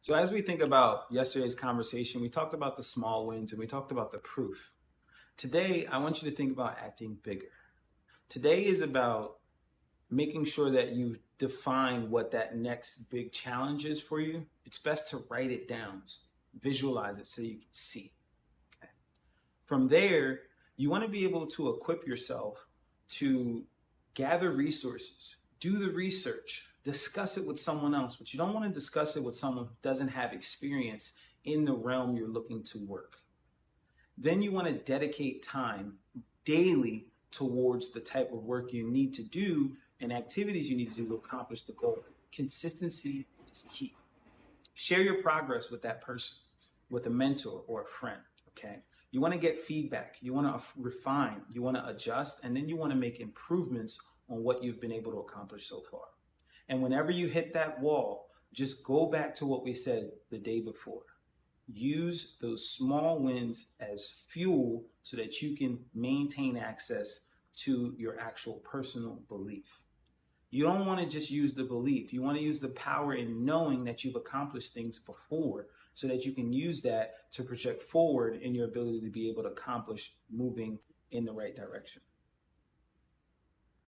So as we think about yesterday's conversation, we talked about the small wins and we talked about the proof. Today, I want you to think about acting bigger. Today is about making sure that you define what that next big challenge is for you. It's best to write it down, visualize it so you can see. Okay. From there, you want to be able to equip yourself to gather resources, do the research, discuss it with someone else, but you don't want to discuss it with someone who doesn't have experience in the realm you're looking to work. Then you want to dedicate time daily towards the type of work you need to do and activities you need to do to accomplish the goal. Consistency is key. Share your progress with that person, with a mentor or a friend, okay? You want to get feedback. You want to refine. You want to adjust, and then you want to make improvements on what you've been able to accomplish so far. And whenever you hit that wall, just go back to what we said the day before. Use those small wins as fuel so that you can maintain access to your actual personal belief. You don't want to just use the belief. You want to use the power in knowing that you've accomplished things before so that you can use that to project forward in your ability to be able to accomplish moving in the right direction.